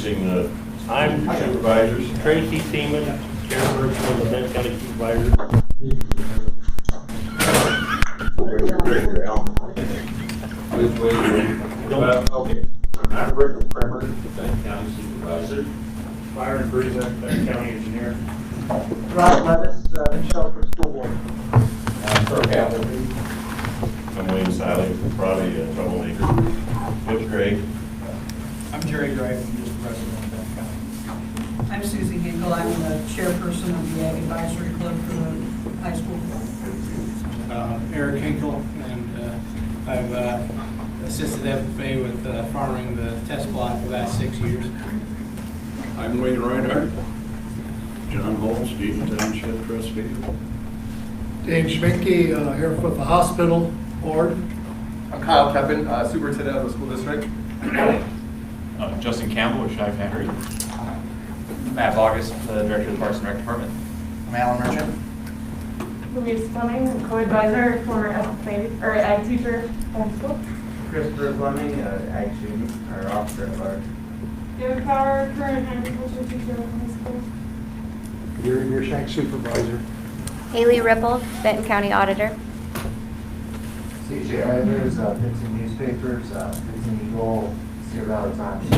introducing the supervisors. Tracy Seaman, chairperson of the Benton County Supervisors. Okay. I'm Rick Kremer, Benton County Supervisor. Byron Breeza, Benton County Engineer. Rob Levis, Shelter School Board. I'm Wayne Siley, probably a troublemaker. What's Greg? I'm Jerry Gray from the president of Benton County. I'm Susie Hinkle. I'm the chairperson of the Ag Advisory Club for the high school. Eric Hinkle, and I've assisted FFA with farming the test plot for the last 6 years. I'm Wayne Reinhardt. John Holmes, Deaton Township trustee. Dave Schminke, here with the hospital board. I'm Kyle Kevin, superintendent of the school district. Justin Campbell with Shive Henry. Matt August, the director of the Parks and Rec Department. I'm Alan Merchant. Louise Fleming, I'm co-advisor, former FFA, or ag teacher at school. Christopher Fleming, ag student, or officer at large. David Power, current agriculture teacher at high school. Your Shank supervisor. Haley Ripple, Benton County Auditor. CJ Ivers, Benton Newspapers, Benton Eagle, Cedar Valley Times.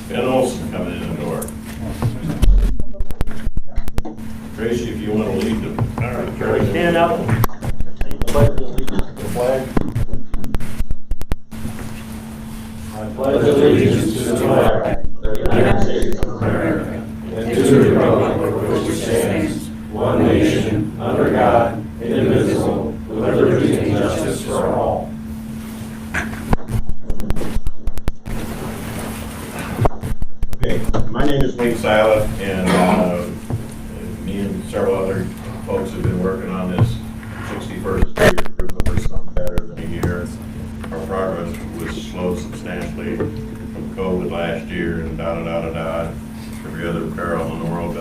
Ben Olson coming in the door. Tracy, if you want to lead them. All right, Charlie, stand up. Pledge allegiance to the flag. I pledge allegiance to the flag of the United States of America and to the republic for which it stands, one nation, under God, indivisible, with liberty and justice for all. Okay, my name is Wayne Siley, and me and several other folks have been working on this 61st Street improvement for something better than a year. Our progress was slowed substantially from COVID last year and every other peril in the world.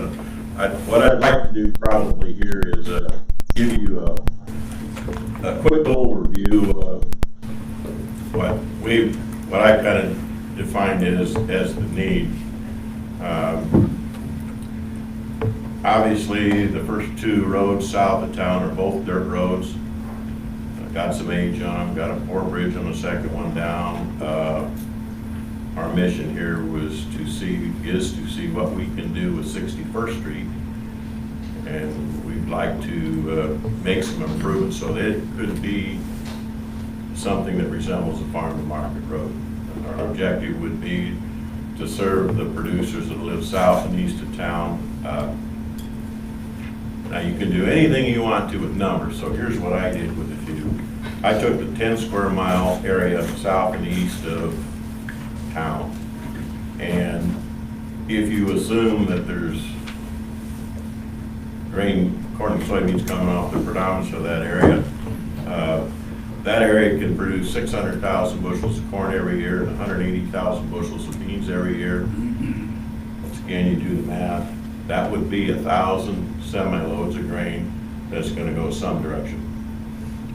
But what I'd like to do probably here is give you a quick overview of what I kind of defined as the need. Obviously, the first two roads south of town are both dirt roads. Got some age on them, got a poor bridge on the second one down. Our mission here is to see what we can do with 61st Street. And we'd like to make some improvements so that it could be something that resembles a farm to market road. Our objective would be to serve the producers that live south and east of town. Now you can do anything you want to with numbers, so here's what I did with a few. I took the 10 square mile area south and east of town, and if you assume that there's grain, corn and soybeans coming off the predominance of that area can produce 600,000 bushels of corn every year and 180,000 bushels of beans every year. Once again, you do the math. That would be 1,000 semi-loads of grain that's going to go some direction.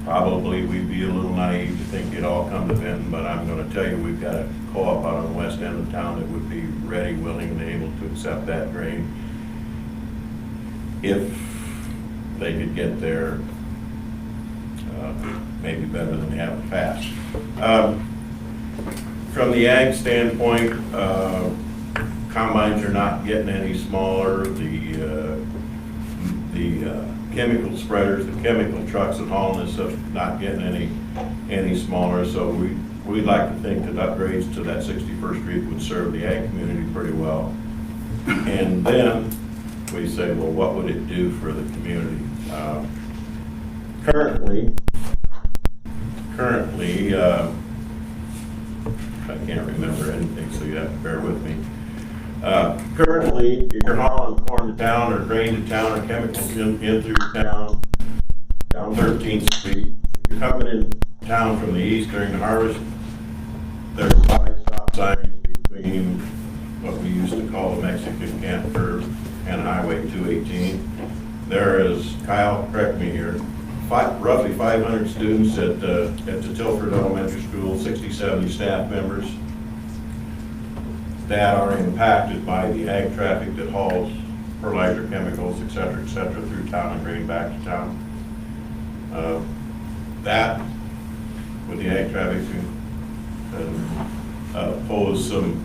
Probably we'd be a little naive to think it'd all come to Benton, but I'm going to tell you we've got a co-op out on the west end of town that would be ready, willing, and able to accept that grain if they could get there maybe better than they have in the past. From the ag standpoint, combines are not getting any smaller. The chemical spreaders, the chemical trucks and hauling this stuff not getting any smaller. So we'd like to think that upgrades to that 61st Street would serve the ag community pretty well. And then we say, well, what would it do for the community? Currently, I can't remember anything, so you have to bear with me. Currently, if you're hauling corn to town or grain to town or chemicals in through town, down 13th Street, if you're coming in town from the east during the harvest, there's 5 stop signs between what we used to call the Mexican camp curve and Highway 218. There is, Kyle, correct me here, roughly 500 students at the Tilford Elementary School, 60, 70 staff members. that are impacted by the ag traffic that hauls fertilizer, chemicals, et cetera, through town and grain back to town. That, with the ag traffic, pose some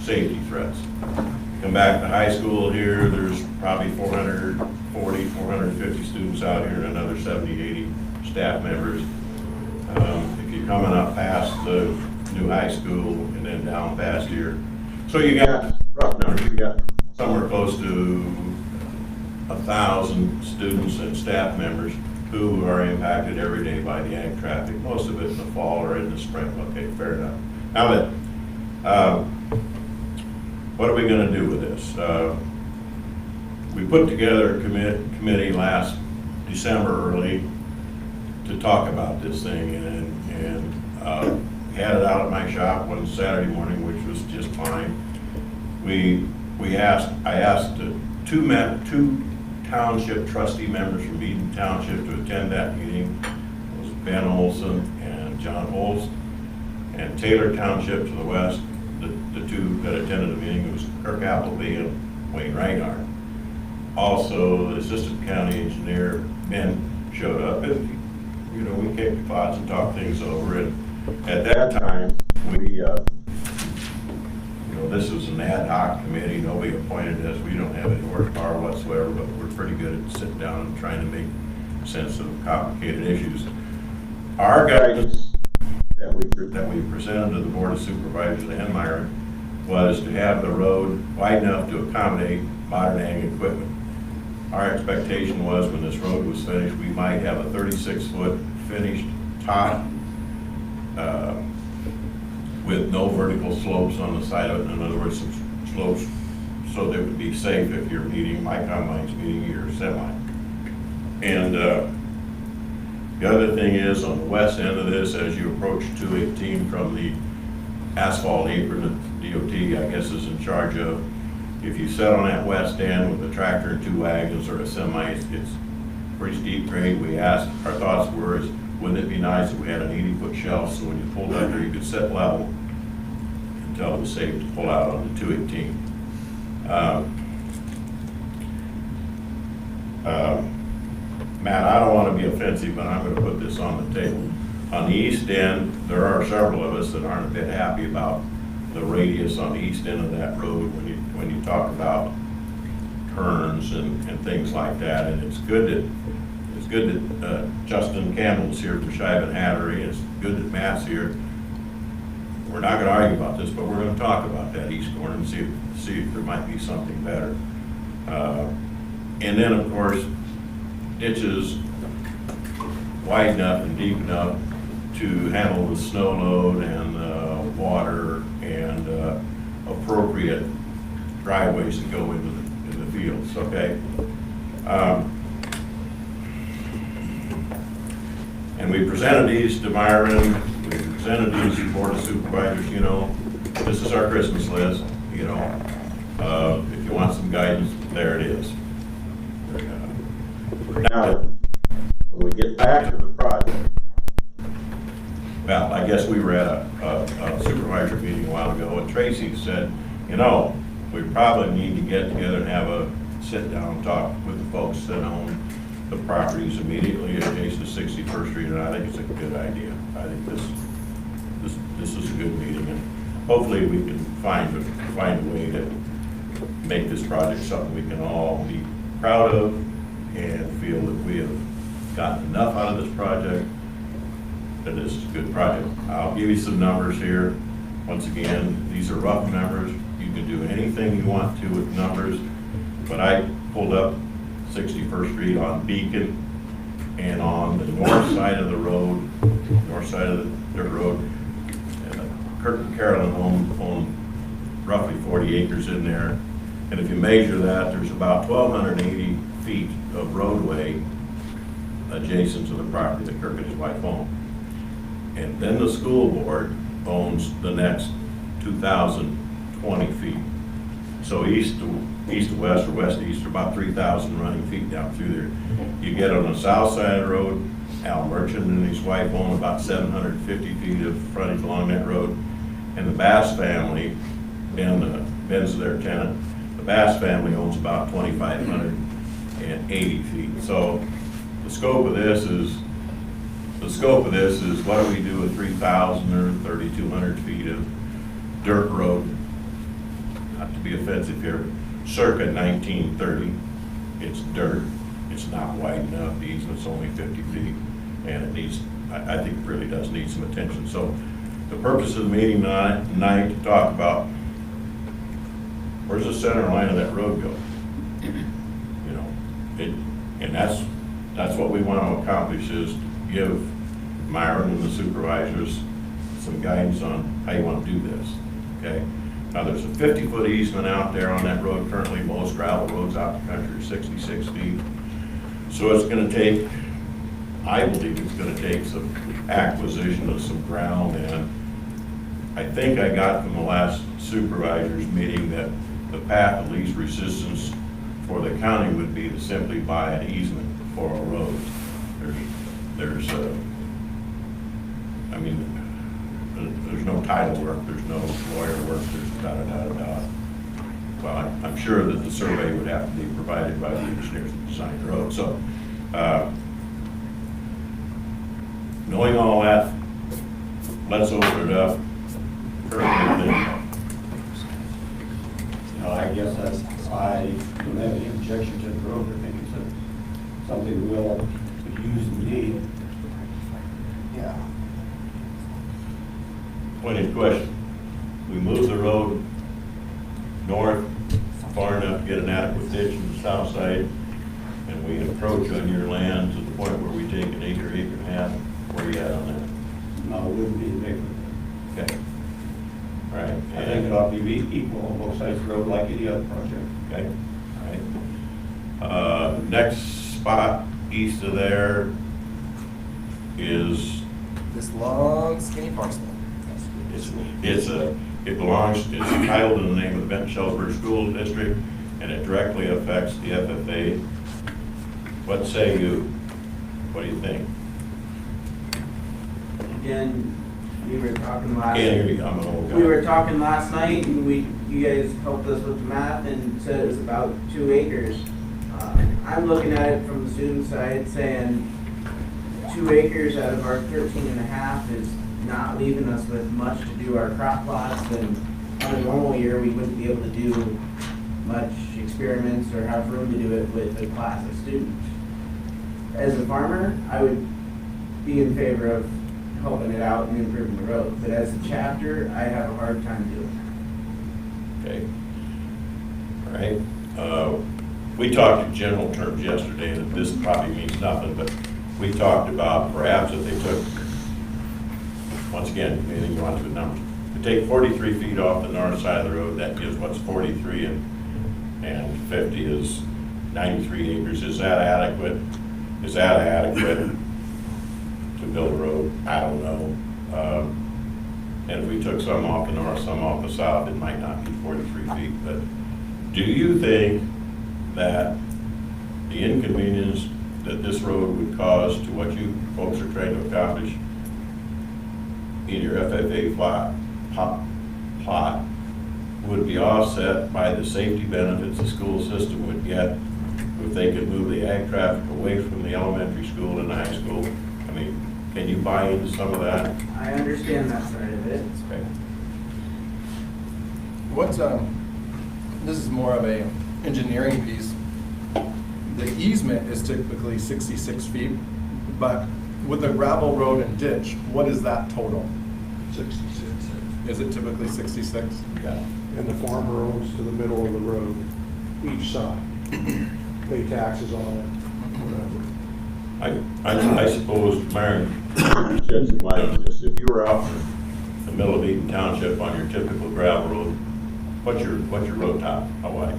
safety threats. Come back to high school here, there's probably 440, 450 students out here and another 70, 80 staff members. If you're coming up past the new high school and then down past here. So you got, rough numbers, you got somewhere close to 1,000 students and staff members who are impacted every day by the ag traffic, most of it in the fall or in the spring. Okay, fair enough. Now then, what are we going to do with this? We put together a committee last December early to talk about this thing, and had it out at my shop one Saturday morning, which was just fine. I asked two township trustee members from Benton Township to attend that meeting. It was Ben Olson and John Holst, and Taylor Township to the west. The two that attended the meeting, it was Kirk Appleby and Wayne Reinhardt. Also, the assistant county engineer, Ben, showed up, and we kicked the thoughts and talked things over. And at that time, we, this was an ad hoc committee. Nobody appointed us. We don't have any horsepower whatsoever, but we're pretty good at sitting down and trying to make sense of complicated issues. Our guidance that we presented to the Board of Supervisors and Myron was to have the road wide enough to accommodate modern ag equipment. Our expectation was when this road was finished, we might have a 36-foot finished top with no vertical slopes on the side of it. In other words, some slopes so that it would be safe if you're meeting, my combine's meeting your semi. And the other thing is, on the west end of this, as you approach 218 from the asphalt apron that DOT, I guess, is in charge of, if you sit on that west end with a tractor and two wagons or a semi, it's pretty steep grade. Our thoughts were, wouldn't it be nice if we had an 80-foot shelf so when you pulled under, you could sit level until it was safe to pull out on the 218. Matt, I don't want to be offensive, but I'm going to put this on the table. On the east end, there are several of us that aren't a bit happy about the radius on the east end of that road when you talk about turns and things like that. And it's good that Justin Campbell's here for Shive and Hattery. It's good that Matt's here. We're not going to argue about this, but we're going to talk about that east corner and see if there might be something better. And then, of course, ditches wide enough and deep enough to handle the snow load and water and appropriate driveways that go into the fields, okay? And we presented these to Myron, we presented these to the Board of Supervisors. This is our Christmas list, if you want some guidance, there it is. Now, when we get back to the project, well, I guess we were at a supervisor meeting a while ago, and Tracy said, we probably need to get together and have a sit-down talk with the folks that own the properties immediately adjacent to 61st Street, and I think it's a good idea. I think this is a good meeting, and hopefully we can find a way to make this project something we can all be proud of and feel that we have gotten enough out of this project that this is a good project. I'll give you some numbers here. Once again, these are rough numbers. You can do anything you want to with numbers, but I pulled up 61st Street on Beacon, and on the north side of the road, north side of the dirt road, Kirk and Carolyn own roughly 40 acres in there. And if you measure that, there's about 1,280 feet of roadway adjacent to the property that Kirk and his wife own. And then the school board owns the next 2,020 feet. So east to west or west to east are about 3,000 running feet down through there. You get on the south side of the road, Al Merchant and his wife own about 750 feet of frontage along that road. And the Bass family Ben's their tenant. The Bass family owns about 2,580 feet. So the scope of this is what do we do with 3,000 or 3,200 feet of dirt road? Not to be offensive here, circa 1930. It's dirt. It's not wide enough. The easement's only 50 feet, and it needs, I think it really does need some attention. So the purpose of the meeting tonight to talk about where's the center line of that road go? You know, and that's what we want to accomplish, is give Myron and the supervisors some guidance on how you want to do this, okay? Now, there's a 50-foot easement out there on that road currently. Most gravel roads out the country are 66 feet. So it's going to take, I believe it's going to take some acquisition of some ground, and I think I got from the last supervisors meeting that the path of least resistance for the county would be to simply buy an easement for a road. There's no title work, there's no lawyer work, there's da-da-da-da-da. Well, I'm sure that the survey would have to be provided by the engineers that design the road. So, knowing all that, let's open it up. I guess I don't have any objection to the road. I think it's something we'll use and need. Yeah. Point of question. We move the road north far enough to get an adequate ditch on the south side, and we approach on your land to the point where we take an acre, acre and a half. Where are you at on that? No, it wouldn't be big. Okay. All right. I think it ought to be equal on both sides of the road like any other project. Okay. All right. Next spot east of there is This long skinny parcel. it's titled in the name of the Benton County School District, and it directly affects the FFA. What say you? What do you think? Again, we were talking last. Can't hear you, I'm an old guy. We were talking last night, and you guys helped us with the math and said it was about 2 acres. I'm looking at it from the student side, saying 2 acres out of our 13 and a half is not leaving us with much to do our crop plots, and on a normal year, we wouldn't be able to do much experiments or have room to do it with a class of students. As a farmer, I would be in favor of helping it out and improving the road, but as a chapter, I have a hard time doing Okay. All right. We talked in general terms yesterday, and this probably means nothing, but we talked about perhaps if they took, once again, anything you want to do with numbers, to take 43 feet off the north side of the road, that gives what's 43 and 50 is 93 acres. Is that adequate? Is that adequate to build a road? I don't know. And if we took some off the north, some off the south, it might not be 43 feet. But do you think that the inconvenience that this road would cause to what you folks are trying to accomplish in your FFA plot would be offset by the safety benefits the school system would get if they could move the ag traffic away from the elementary school and the high school? I mean, can you buy into some of that? it. I understand that side of it. Okay. This is more of a engineering piece. The easement is typically 66 feet, but with a gravel road and ditch, what is that total? 66. Is it typically 66? Yeah. And the farmer owns to the middle of the road, each side. Pay taxes on it, whatever. I suppose, Myron, shed some light on this. If you were out in the middle of Eden Township on your typical gravel road, what's your road top? How wide?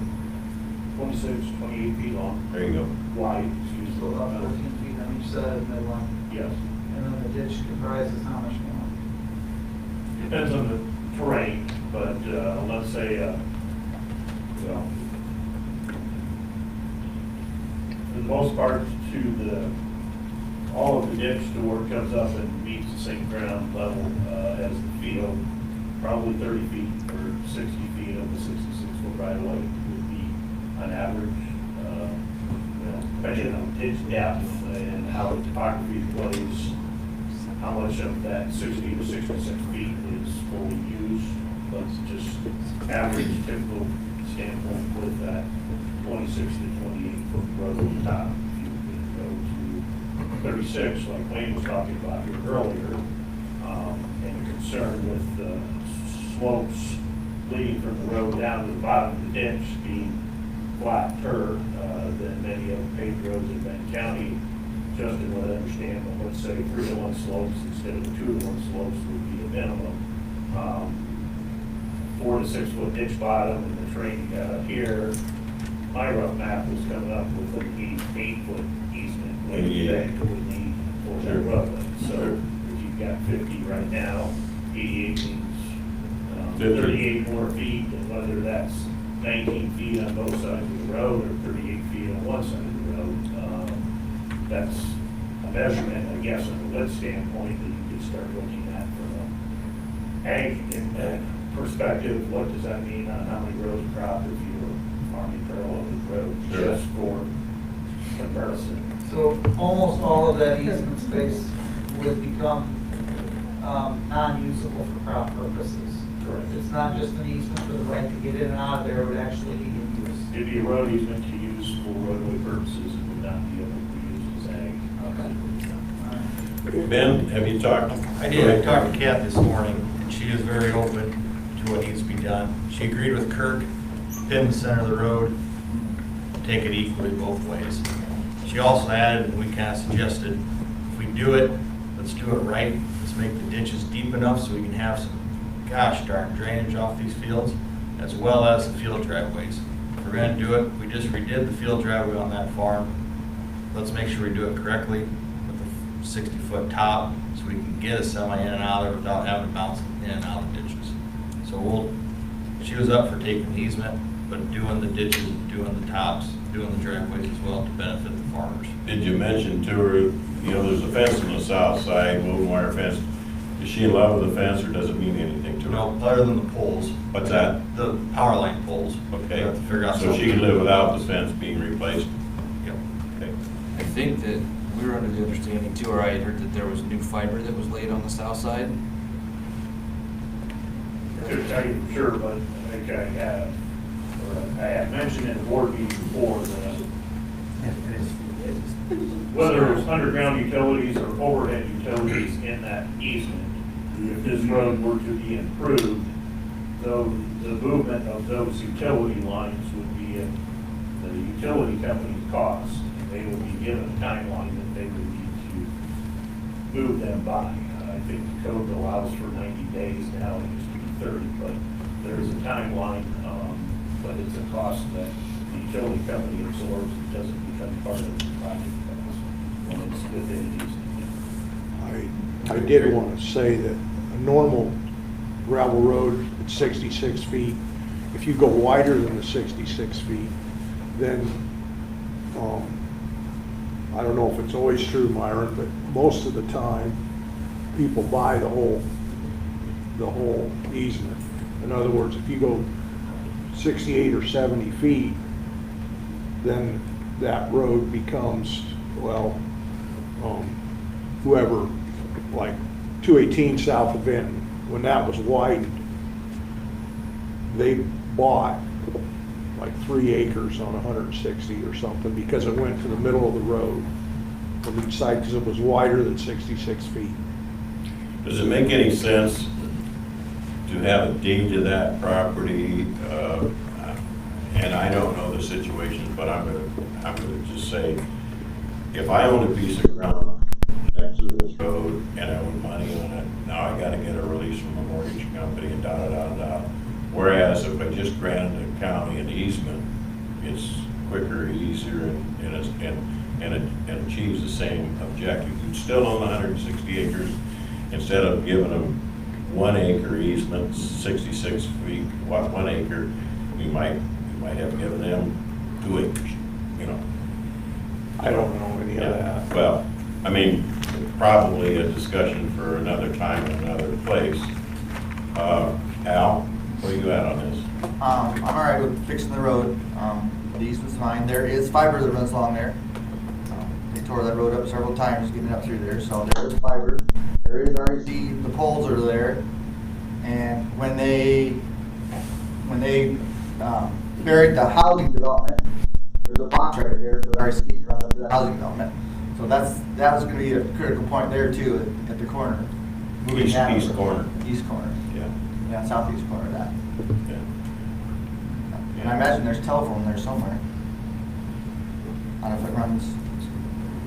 26, 28 feet long, There you go. wide, excuse me. 14 feet on each side of the midline. Yes. And then the ditch comprises how much more? Depends on the terrain, but let's say, for the most part, all of the ditch to where it comes up and meets the same ground level as the field. probably 30 feet or 60 feet of the 66-foot right of way would be on average. Depending on its depth and how the topography plays, how much of that 60 to 66 feet is fully used. But just average typical standpoint with that 26 to 28 foot road on the top. If you go to 36, like Wayne was talking about here earlier, and concern with the slopes leading from the road down to the bottom of the ditch being flat turf, than many of the paved roads in Benton County. Justin would understand, but let's say 3-to-1 slopes instead of 2-to-1 slopes would be a minimum. 4 to 6 foot ditch bottom, and the train you got up here, my rough map was coming up with an 8-foot easement. What you think would need for that roadway. So if you've got 50 right now, 88 means 38 more feet, and whether that's 19 feet on both sides of the road or 38 feet on one side of the road, that's a measurement, I guess, from a width standpoint that you could start looking at from a ag perspective. What does that mean on how many rows of crop if you were farming parallel with the road, just for comparison? So almost all of that easement space would become non-usable for crop purposes. Correct. It's not just an easement for the right to get in and out of there, it would actually be in use. It'd be a road easement to use for roadway purposes, it would not be able to be used as ag. Ben, have you talked? I did. I talked to Kat this morning, and she is very open to what needs to be done. She agreed with Kirk, pin the center of the road, take it equally both ways. She also added, and we kind of suggested, if we do it, let's do it right. Let's make the ditches deep enough so we can have some, gosh darn, drainage off these fields, as well as the field driveways. If we're going to do it, we just redid the field driveway on that farm. Let's make sure we do it correctly with a 60-foot top so we can get a semi in and out of there without having to bounce in and out of ditches. So she was up for taking the easement, but doing the ditches, doing the tops, doing the driveways as well to benefit the farmers. Did you mention to her, there's a fence on the south side, woven wire fence. Is she in love with the fence, or does it mean anything to her? No, other than the poles. What's that? The power line poles. Okay. We have to figure out So she can live without the fence being replaced? Yep. Okay. I think that we were under the understanding too, or I had heard that there was new fiber that was laid on the south side. I couldn't tell you for sure, but I think I have mentioned in the board meeting before that whether it's underground utilities or overhead utilities in that easement, if this road were to be improved, though the movement of those utility lines would be at the utility company's cost. They would be given a timeline that they would need to move them by. I think the code allows for 90 days now, it used to be 30, but there is a timeline, but it's a cost that the utility company absorbs. It doesn't become part of the project cost when it's within an easement. I did want to say that a normal gravel road at 66 feet, if you go wider than the 66 feet, then, I don't know if it's always true, Myron, but most of the time, people buy the whole easement. In other words, if you go 68 or 70 feet, then that road becomes, whoever, like 218 south of Benton, when that was widened, they bought like 3 acres on 160 or something because it went to the middle of the road from each side because it was wider than 66 feet. Does it make any sense to have a deed to that property? And I don't know the situation, but I'm gonna just say, if I own a piece of ground next to this road and I owe money on it, now I gotta get a release from a mortgage company and da-da-da-da. Whereas if I just granted the county an easement, it's quicker, easier, and achieves the same objective. You'd still own 160 acres instead of giving them 1 acre easement, 66 feet, 1 acre. You might have given them 2 acres, I don't know any of that. Well, I mean, probably a discussion for another time in another place. Al, where you at on this? I'm all right with fixing the road. The easement's fine. There is fiber that runs along there. They tore that road up several times getting up through there, so there is fiber. There is REC, the poles are there. And when they buried the housing development, there's a box right there for the REC to run up to the housing development. So that was gonna be a critical point there too, at the corner. Moving East that east over. corner. East corner. Yeah. Yeah, southeast corner of that. Yeah. And I imagine there's telephone there somewhere. I don't know if it runs,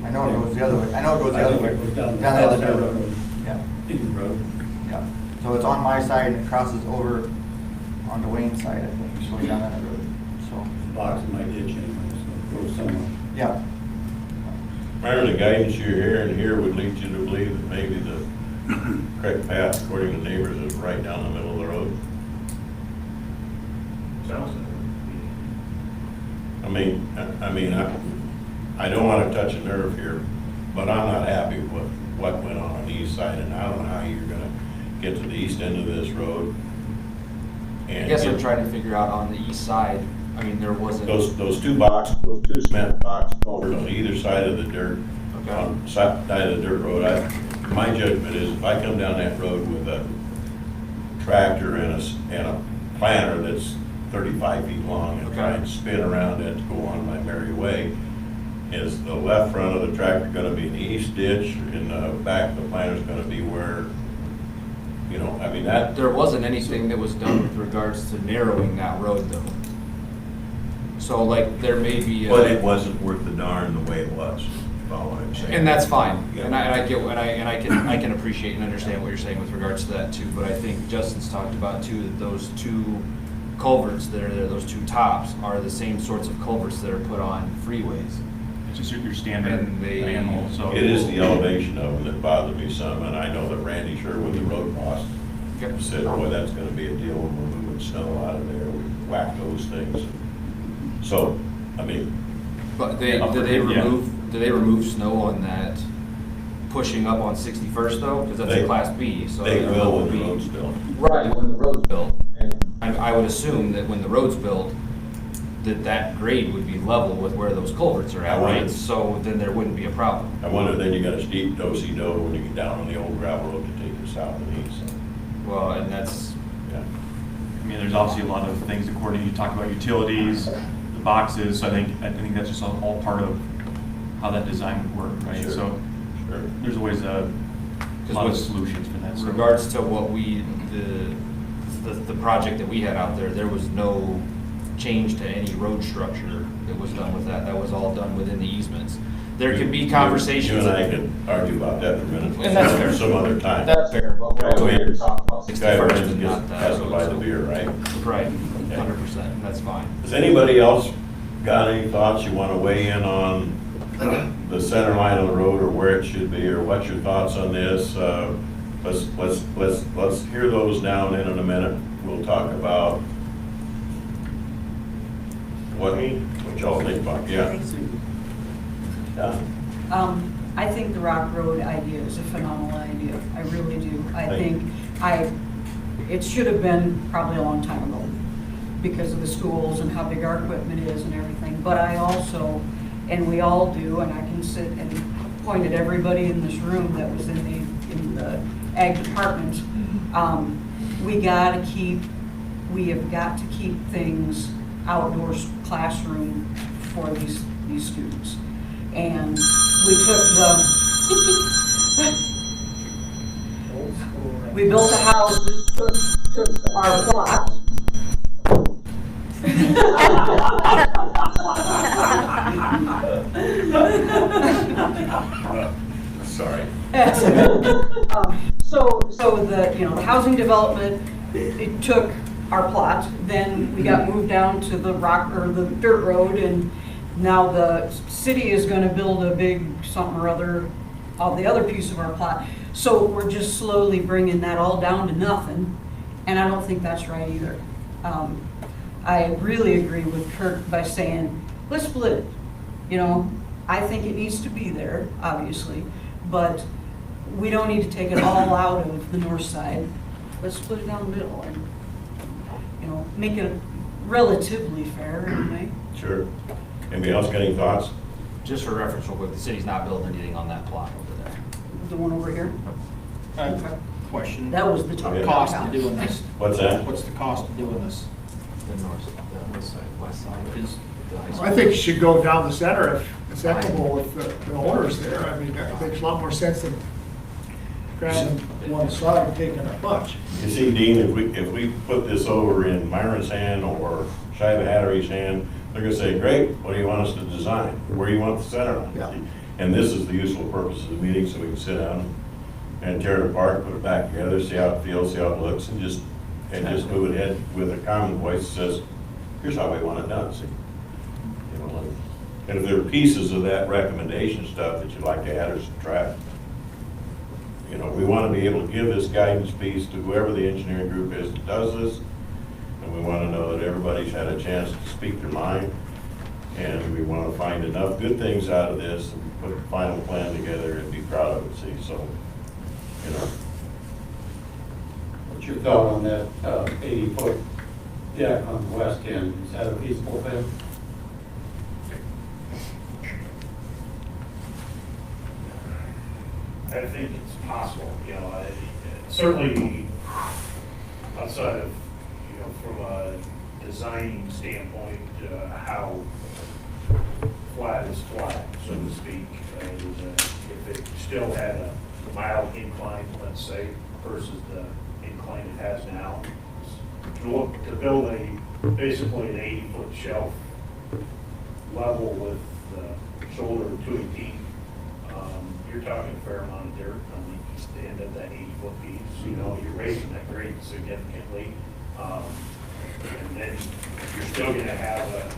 I know it goes the other way. I know it goes the other way. Down the other dirt road. Yeah. Road. Yeah. So it's on my side and it crosses over onto Wayne's side, I think, it's going down that road. So. Box in my ditch anyway, so go somewhere. Yeah. Prior the guidance you're hearing here would lead you to believe that maybe the correct path, according to neighbors, is right down the middle of the road. Sounds I don't want to touch a nerve here, but I'm not happy with what went on the east side, and I don't know how you're gonna get to the east end of this road. I guess I'm trying to figure out on the east side, I mean, there wasn't. Those two cement box culverts on either side of the dirt, on side of the dirt road, my judgment is if I come down that road with a tractor and a planter that's 35 feet long and try and spin around it to go on my merry way, is the left front of the tractor gonna be in the east ditch, and the back of the planter's gonna be where, that. There wasn't anything that was done with regards to narrowing that road though. So like there may be But it wasn't worth the darn the way it was, is all I'm saying. and that's fine. Yeah. And I get and I can appreciate and understand what you're saying with regards to that too. But I think Justin's talked about too that those two culverts that are there, those two tops, are the same sorts of culverts that are put on freeways. It's just your standard animal, so. It is the elevation of them that bothered me some, and I know that Randy Sherwood, the road boss, said, boy, that's gonna be a deal when we're moving snow out of there, we whack those things. So, But do they remove snow on that pushing up on 61st though? Because that's a Class B, so. They will when the road's built. Right, when the road's built. And I would assume that when the road's built, that grade would be level with where those culverts are at, right? So then there wouldn't be a problem. I wonder, then you got a steep do-si-do when you get down on the old gravel road to take you south and east. Well, and that's. Yeah. I mean, there's obviously a lot of things according, you talk about utilities, the boxes, so I think that's just all part of how that design would work, right? Sure. So Sure. there's always a lot of solutions for that. In regards to what the project that we had out there, there was no change to any road structure that was done with that. That was all done within the easements. There could be conversations. You and I could argue about that for a minute. And that's fair. Some other time. That's fair, but we're here to talk about 61st Guy and not that. has to buy the beer, right? Right, 100%, that's fine. Does anybody else got any thoughts you want to weigh in on the center line of the road, or where it should be, or what's your thoughts on this? Let's hear those now, and then in a minute, we'll talk about what y'all think about, yeah. I think the Rock Road idea is a phenomenal idea. I really do. It should have been probably a long time ago because of the schools and how big our equipment is and everything. But I also, and we all do, and I can sit and point at everybody in this room that was in the ag department. We have got to keep things outdoors classroom for these students. And we took we built the houses, took our plot. Sorry. So the housing development, it took our plot, then we got moved down to the the dirt road, and now the city is gonna build a big something or other of the other piece of our plot. So we're just slowly bringing that all down to nothing, and I don't think that's right either. I really agree with Kirk by saying, let's split it. I think it needs to be there, obviously, but we don't need to take it all out of the north side. Let's split it down the middle, and make it relatively fair anyway. Sure. Anybody else got any thoughts? Just for reference real quick, the city's not building anything on that plot over there. The one over here. I have a question. That was the top. Cost of doing this? What's that? What's the cost of doing this? The north, the west side, west side is the high school. I think it should go down the center if it's equitable with the owners there. I mean, that makes a lot more sense than grabbing one side and taking a bunch. You see, Dean, if we put this over in Myron's hand or Shiva Hattery's hand, they're gonna say, great, what do you want us to design? Where do you want the center line? Yeah. And this is the useful purpose of the meeting, so we can sit down and tear it apart, put it back together, see how it feels, see how it looks, and just move ahead with a common voice that says, here's how we want it done, see? You know, and if there are pieces of that recommendation stuff that you'd like to add or subtract, you know, we want to be able to give this guidance piece to whoever the engineering group is that does this, and we want to know that everybody's had a chance to speak their mind, and we want to find enough good things out of this, and put the final plan together and be proud of it, see, so, you know. What's your thought on that 80-foot deck on the west end? Is that a feasible thing? I think it's possible, you know, certainly outside of, you know, from a designing standpoint, how flat is flat, so to speak. If it still had a mild incline, let's say, versus the incline it has now, to build basically an 80-foot shelf level with the shoulder to a deep, you're talking a fair amount of dirt on the east end of that 80-foot piece. You know, you're raising that grade significantly. And then you're still gonna have a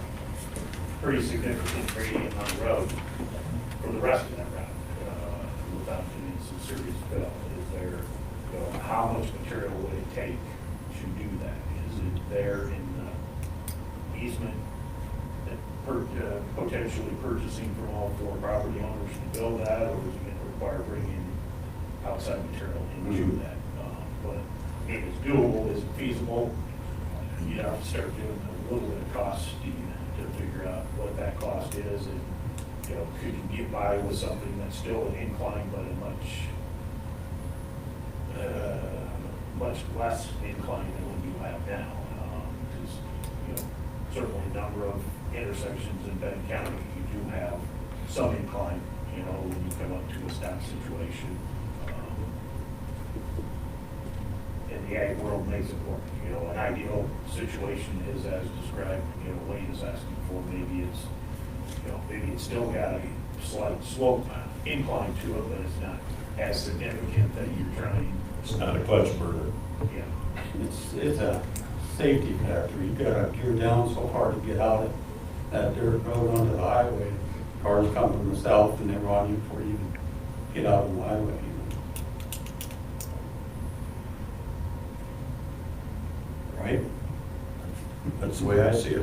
pretty significant gradient on the road for the rest of that route, without doing some serious fill. Is there, you know, how much material would it take to do that? Is it there in the easement that potentially purchasing from all four property owners to build that, or is it going to require bringing outside material into that? But it is doable, is it feasible? You have to start doing a little bit of cost to figure out what that cost is, and, you know, could you get by with something that's still an incline, but a much less incline than what you have now? Because, you know, certainly a number of intersections in Benton County, you do have some incline, you know, when you come up to a stop situation. And the ag world makes it work. You know, an ideal situation is as described, you know, Wayne is asking for. Maybe it's, you know, maybe it's still got a slight slope incline to it, but it's not as significant that you're trying. It's not a clutch burner. Yeah. It's a safety factor. You've got to gear down so hard to get out of that dirt road onto the highway. Cars come from the south and they run you before you even get out on the highway. Right? That's the way I see it.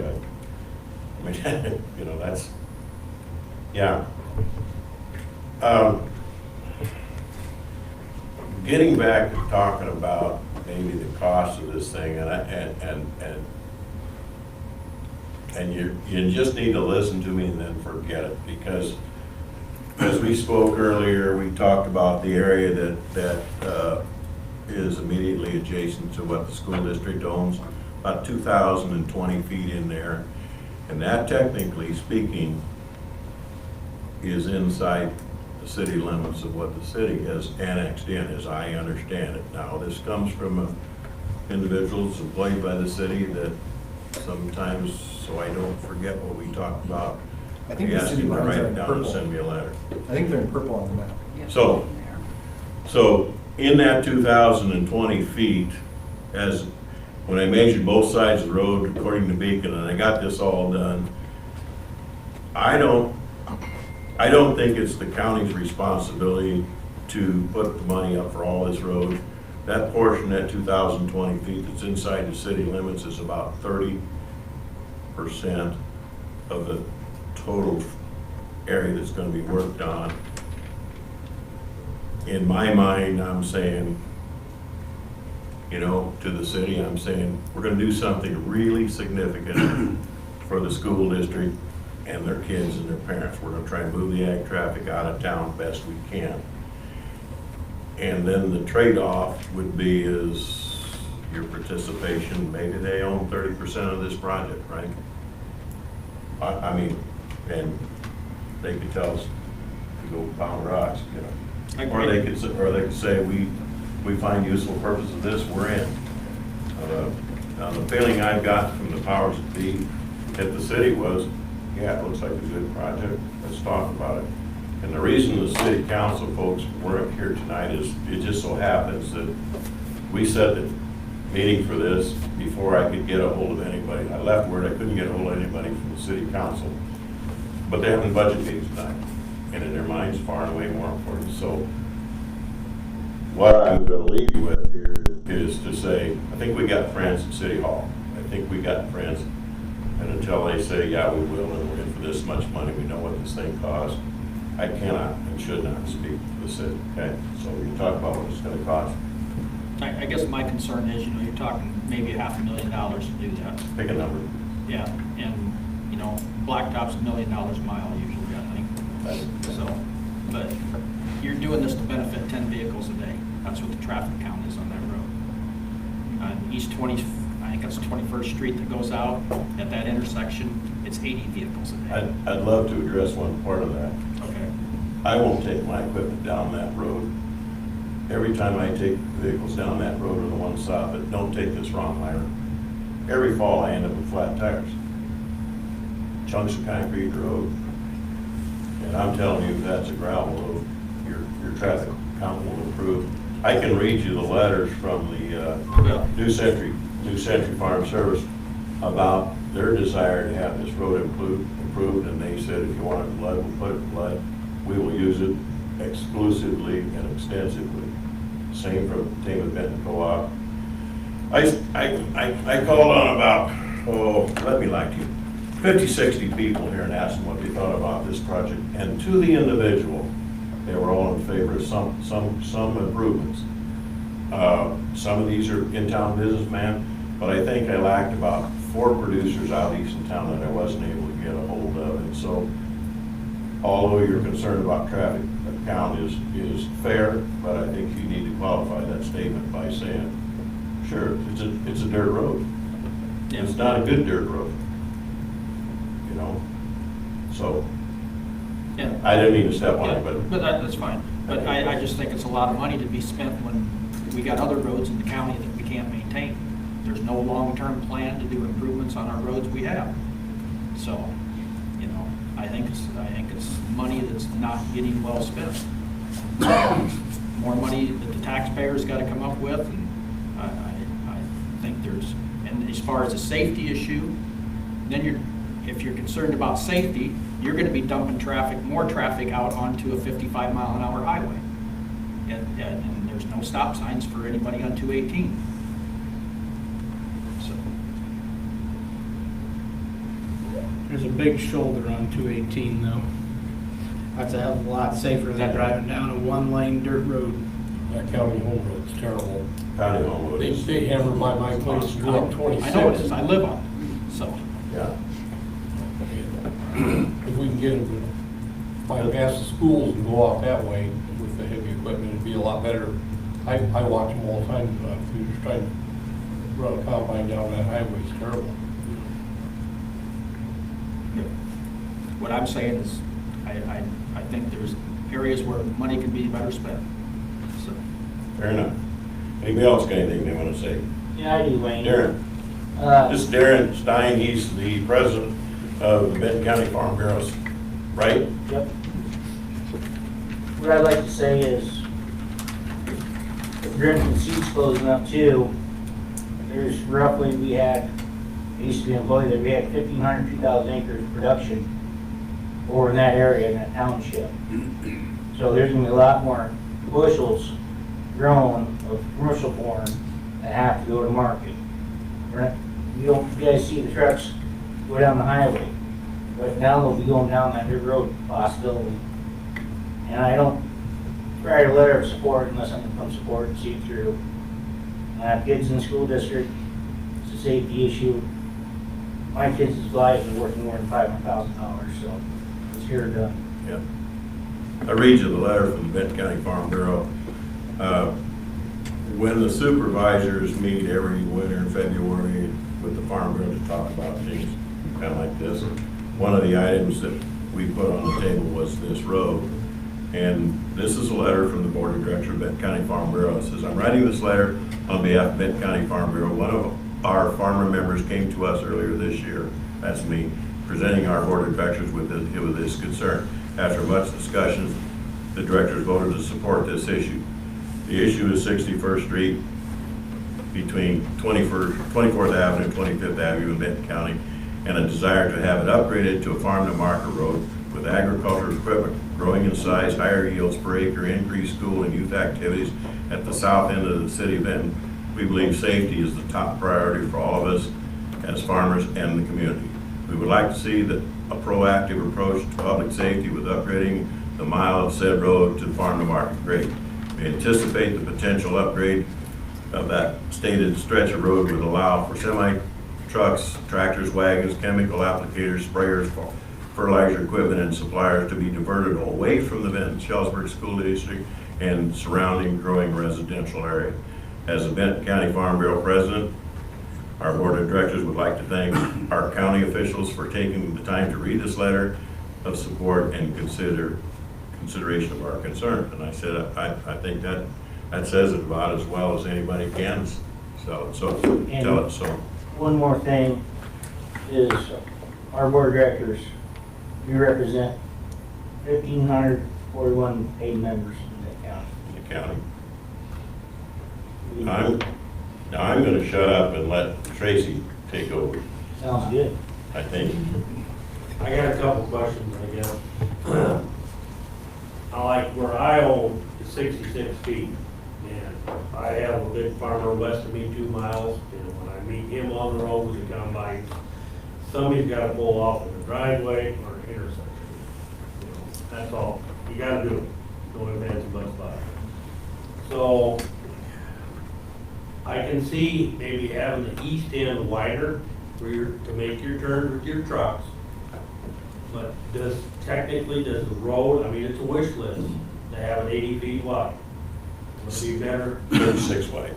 I mean, you know, that's, yeah. Getting back to talking about maybe the cost of this thing, and you just need to listen to me and then forget it, because as we spoke earlier, we talked about the area that is immediately adjacent to what the school district owns, about 2,020 feet in there, and that, technically speaking, is inside the city limits of what the city has annexed in, as I understand it. Now, this comes from individuals employed by the city that sometimes, so I don't forget what we talked about, I think we the asked city them to lines write are it in down and purple. send me a letter. I think they're in purple on the map. So in that 2,020 feet, when I measured both sides of the road according to Beacon, and I got this all done, I don't think it's the county's responsibility to put the money up for all this road. That portion, that 2,020 feet that's inside the city limits, is about 30% of the total area that's gonna be worked on. In my mind, I'm saying, you know, to the city. I'm saying, we're gonna do something really significant for the school district and their kids and their parents. We're gonna try and move the ag traffic out of town best we can. And then the trade-off would be is your participation. Maybe they own 30% of this project, right? I mean, and they could tell us to go pound rocks, you know. Or they could say, we find useful purpose of this, we're in. Now, the feeling I got from the powers that be at the city was, yeah, it looks like a good project, let's talk about it. And the reason the city council folks weren't here tonight is, it just so happens that we set the meeting for this before I could get a hold of anybody. I left word I couldn't get a hold of anybody from the city council. But they're having budget meetings tonight, and in their minds, far and away more important. So what I'm gonna leave you with here is to say, I think we got friends at City Hall. I think we got friends, and until they say, yeah, we will, and we're in for this much money, we know what this thing costs, I cannot and should not speak for the city, okay? So we can talk about what it's gonna cost. I guess my concern is, you know, you're talking maybe $500,000 to do that. Pick a number. Yeah, and, you know, blacktop's $1 million a mile usually, I think. So, but you're doing this to benefit 10 vehicles a day. That's what the traffic count is on that road. East 20, I think it's 21st Street that goes out, at that intersection, it's 80 vehicles a day. I'd love to address one part of that. Okay. I won't take my equipment down that road. Every time I take vehicles down that road or the one south, but don't take this wrong, Myron. Every fall I end up with flat tires. Chunks of concrete road. And I'm telling you, if that's a gravel road, your traffic count will improve. I can read you the letters from the New Century Farm Service about their desire to have this road improved, and they said, if you want it blood, we'll put it in blood. We will use it exclusively and extensively. Same from Tama Benton Co-op. I called on about, let me lie to you, 50, 60 people here and asked them what they thought about this project. And to the individual, they were all in favor of some improvements. Some of these are in-town businessmen, but I think I lacked about 4 producers out east in town that I wasn't able to get a hold of. And so, although you're concerned about traffic count is fair, but I think you need to qualify that statement by saying, sure, it's a dirt road. Yeah. It's not a good dirt road. You know? So, Yeah. I didn't mean to step on it, But that's fine. But I just think it's a lot of money to be spent when we got other roads in the county that we can't maintain. There's no long-term plan to do improvements on our roads we have. So, you know, I think it's money that's not getting well spent. More money that the taxpayers got to come up with, and I think there's, and as far as a safety issue, then if you're concerned about safety, you're going to be dumping more traffic out onto a 55-mile-an-hour highway. And there's no stop signs for anybody on 218. So. There's a big shoulder on 218 though. That's a hell of a lot safer than driving down a 1-lane dirt road. That county home road's terrible. County home road is. They hammer by my place and go up 26. I know it is, I live on it, so. Yeah. If we can get them to bypass the schools and go off that way with the heavy equipment, it'd be a lot better. I watch them all the time, they're just trying to run a combine down that highway, it's terrible. What I'm saying is, I think there's areas where money can be better spent. So. Fair enough. Anybody else got anything they want to say? Yeah, I do, Wayne. Darren. This is Darren Stein, he's the president of the Benton County Farm Bureaus, right? Yep. What I'd like to say is, drinking seats closing up too, there's roughly, I used to be employed there, we had 1,500, 2,000 acres of production over in that area, in that township. So there's gonna be a lot more bushels grown of commercial corn that have to go to market. You guys see the trucks go down the highway, but now they'll be going down that dirt road possibility. And I don't write a letter of support unless I'm gonna come support and see it through. I have kids in the school district, it's a safety issue. My kids' lives are worth more than $500,000, so it's here or done. Yeah. I read you the letter from the Benton County Farm Bureau. When the supervisors meet every winter in February with the Farm Bureau to talk about things kind of like this, one of the items that we put on the table was this road. And this is a letter from the Board of Directors of Benton County Farm Bureau. It says, I'm writing this letter on behalf of Benton County Farm Bureau. One of our farmer members came to us earlier this year, that's me, presenting our Board of Directors with this concern. After much discussion, the directors voted to support this issue. The issue is 61st Street between 24th Avenue and 25th Avenue in Benton County, and a desire to have it upgraded to a farm to market road with agricultural equipment growing in size, higher yields per acre, increased school and youth activities at the south end of the city of Benton. We believe safety is the top priority for all of us as farmers and the community. We would like to see that a proactive approach to public safety with upgrading the mile of said road to farm to market grade. We anticipate the potential upgrade of that stated stretch of road would allow for semi trucks, tractors, wagons, chemical applicators, sprayers, fertilizer equipment, and suppliers to be diverted away from the Benton-Shellsburg School District and surrounding growing residential area. As the Benton County Farm Bureau President, our Board of Directors would like to thank our county officials for taking the time to read this letter of support and consideration of our concern. And I said, I think that says it about as well as anybody can. So tell it so. One more thing is our Board of Directors, we represent 1,541 paid members in the county. The county. Now I'm going to shut up and let Tracy take over. Sounds good. I think. I got a couple questions, I guess. I like where I own is 66 feet, and I have a big farmer west of me 2 miles, and when I meet him on the road with the combine, somebody's got to pull off in the driveway or an intersection. You know, that's all. You got to do it. No ifs, ands, and buts about it. So I can see maybe having the east end wider for to make your turns with your trucks. But does the road, I mean, it's a wish list to have it 80 feet wide. Would it be better? 36 wide.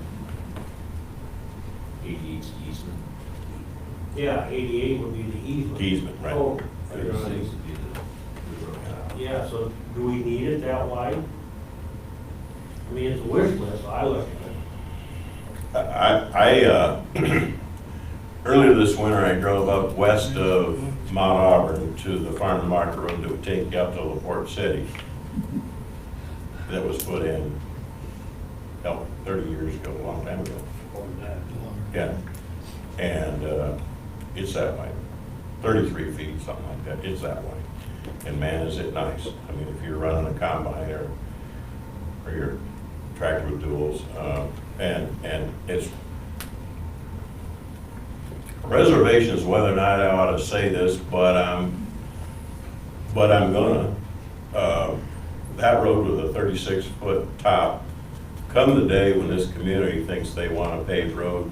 88 easement. Yeah, 88 would be the easement. Easement, right. Oh, 36 would be the. Yeah, so do we need it that wide? I mean, it's a wish list, I look at it. Earlier this winter, I drove up west of Mount Auburn to the farm to market road that would take you up to LaPorte City. That was put in, 30 years ago, a long time ago. Yeah, and it's that wide, 33 feet, something like that. It's that wide, and man, is it nice. I mean, if you're running a combine or your tractor with duals, and it's reservations whether or not I ought to say this, but I'm gonna. That road with a 36-foot top, come the day when this community thinks they want a paved road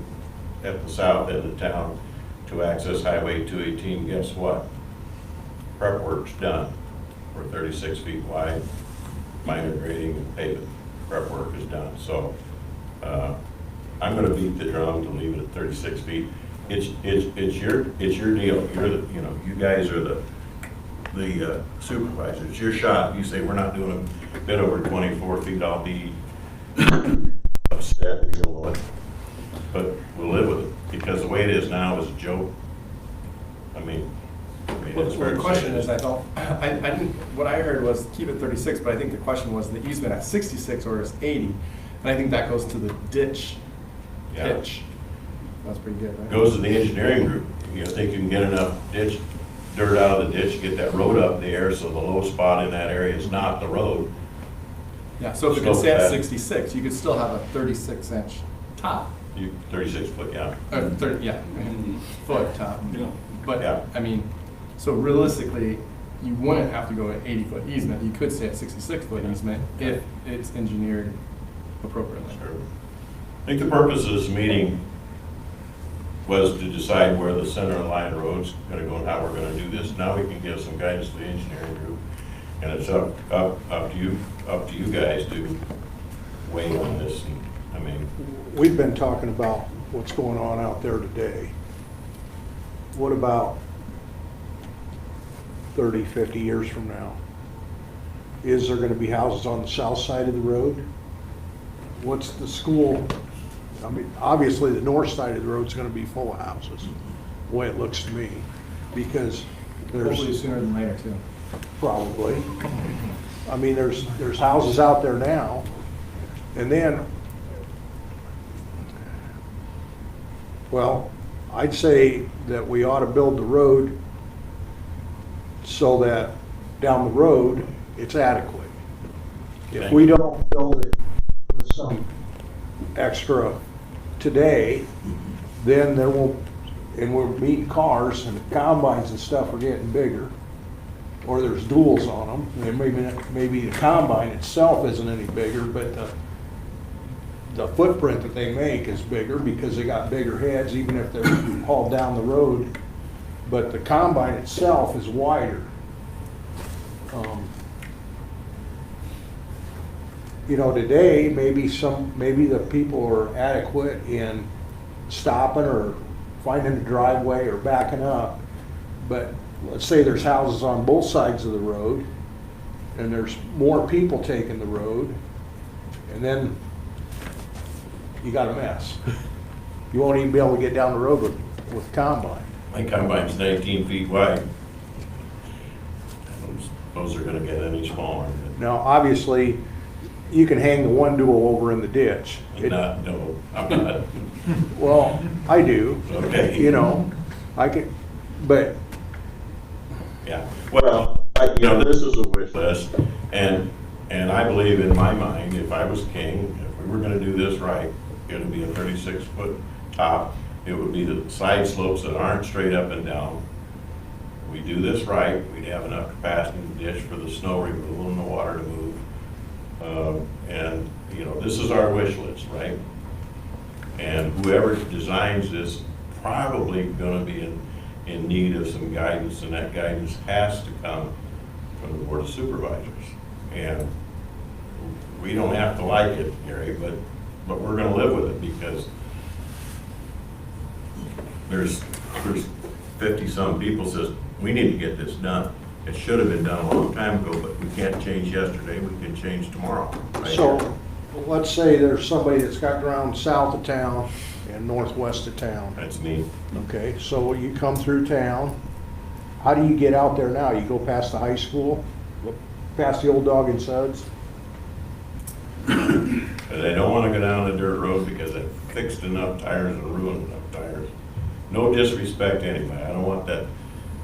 at the south end of town to access Highway 218, guess what? Prep work's done. We're 36 feet wide, minor grading and paving. Prep work is done. So I'm gonna beat the drum to leave it at 36 feet. It's your deal. You guys are the supervisors. It's your shot. You say we're not doing a bit over 24 feet. I'll be upset. But we'll live with it because the way it is now is a joke. I mean Well, it's the question is, I didn't, what I heard was keep it 36, but I think the question was the easement at 66 or is 80, and I think that goes to the ditch pitch. That's pretty good, right? Goes to the engineering group. You think you can get enough dirt out of the ditch, get that road up there, so the low spot in that area is not the road. Yeah, so if it can stay at 66, you could still have a 36-inch top. 36 foot, yeah. 30, yeah, foot top. Yeah. But, Yeah. I mean, so realistically, you wouldn't have to go at 80-foot easement. You could stay at 66-foot easement if it's engineered appropriately. Sure. think the purpose of this meeting was to decide where the center line road's gonna go and how we're gonna do this. Now we can give some guidance to the engineering group. And it's up to you guys to weigh on this. And, I mean, We've been talking about what's going on out there today. What about 30, 50 years from now? Is there gonna be houses on the south side of the road? What's the school? I mean, obviously, the north side of the road's gonna be full of houses, the way it looks to me, because Hopefully there's, sooner than later too. probably. I mean, there's houses out there now, and then, well, I'd say that we ought to build the road so that down the road, it's adequate. If we don't build it with some extra today, then there won't, and we're meeting cars and the combines and stuff are getting bigger, or there's duals on them, and maybe the combine itself isn't any bigger, but the footprint that they make is bigger because they got bigger heads, even if they're hauled down the road, but the combine itself is wider. You know, today, maybe the people are adequate in stopping or finding a driveway or backing up, but let's say there's houses on both sides of the road, and there's more people taking the road, and then you got a mess. You won't even be able to get down the road with combine. my combine's 19 feet wide. I don't suppose they're gonna get any smaller. Now, obviously, you can hang the one dual over in the ditch. No, I'm not. Well, I do. Okay. You know, I can, but Yeah, well, this is a wish list, and I believe in my mind, if I was king, if we were gonna do this right, it would be a 36-foot top. It would be the side slopes that aren't straight up and down. We do this right, we'd have enough capacity in the ditch for the snow removal and the water to move. And, this is our wish list, right? And whoever designs this probably gonna be in need of some guidance, and that guidance has to come from the Board of Supervisors. And we don't have to like it, Gary, but we're gonna live with it because there's 50-some people says, we need to get this done. It should have been done a long time ago, but we can't change yesterday, we can change tomorrow. Right? so let's say there's somebody that's got ground south of town and northwest of town. That's me. Okay, so you come through town, how do you get out there now? You go past the high school, past the old Dog and Suds? But I don't wanna go down the dirt road because I fixed enough tires and ruined enough tires. No disrespect to anybody, I don't want that.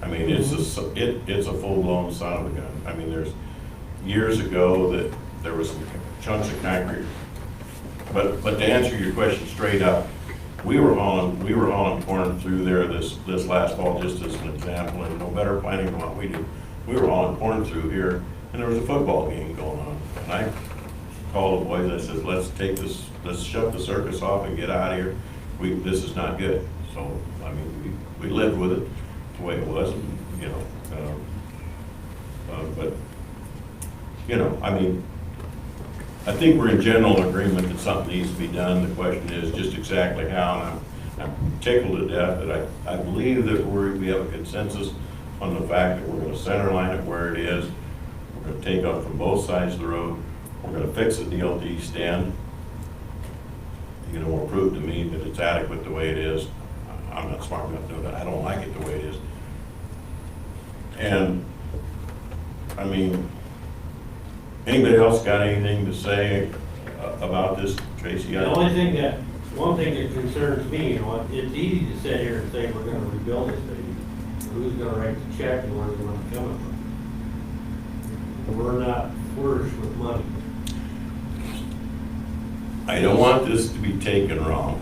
I mean, it's a full-blown son of a gun. I mean, there's years ago that there was some chunks of concrete. But to answer your question straight up, we were hauling corn through there this last fall, just as an example, and no better planning than what we do. We were hauling corn through here, and there was a football game going on. And I called the boys, I said, let's shut the circus off and get out of here. This is not good. So, I mean, we lived with it the way it was, but, I mean, I think we're in general agreement that something needs to be done. The question is just exactly how, and I'm tickled to death that I believe that we have a consensus on the fact that we're gonna center line it where it is. We're gonna take up from both sides of the road. We're gonna fix the DLT stand. Or prove to me that it's adequate the way it is. I'm not smart enough to know that. I don't like it the way it is. And, I mean, anybody else got anything to say about this, Tracy? One thing that concerns me, it's easy to sit here and say we're gonna rebuild this thing. Who's gonna write the check and where's the money coming from? We're not flourished with money. I don't want this to be taken wrong,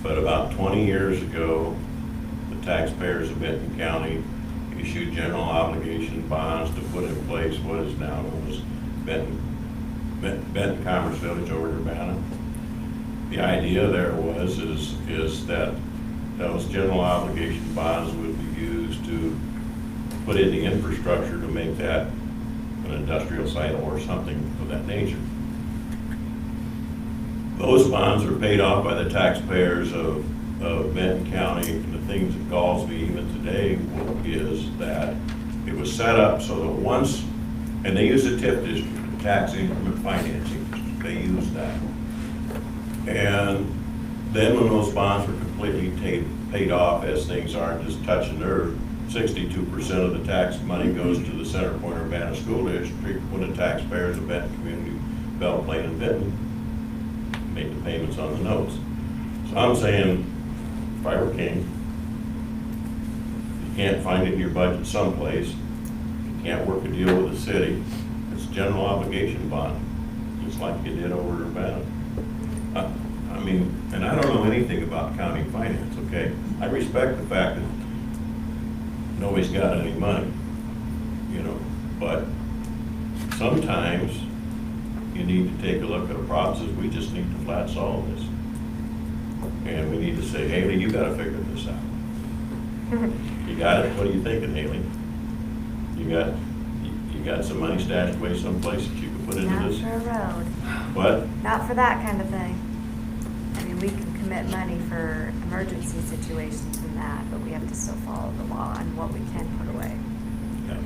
but about 20 years ago, the taxpayers of Benton County issued general obligation bonds to put in place what is now known as Benton Commerce Village over in Urbana. the idea there is that those general obligation bonds would be used to put in the infrastructure to make that an industrial site or something of that nature. Those bonds are paid off by the taxpayers of Benton County, and the things that galls me even today is that it was set up so that once, and they use the TIF district, the tax increment financing, they use that. And then when those bonds were completely paid off, as things aren't just touching nerve, 62% of the tax money goes to the Center Point Urbana School District when the taxpayers of Benton Community, Belle Plaine, and Benton make the payments on the notes. So I'm saying, if I were king, you can't find it in your budget someplace, you can't work a deal with the city, it's a general obligation bond, just like you did over at Urbana. I mean, and I don't know anything about county finance, okay? I respect the fact that nobody's got any money, you know, but sometimes you need to take a look at a process. We just need to flat solve this. And we need to say, Haley, you gotta figure this out. You got it? What are you thinking, Haley? You got some money stashed away someplace that you can put into Not this? for a road. What? Not for that kind of thing. I mean, we can commit money for emergency situations and that, but we have to still follow the law on what we can put away. Yeah.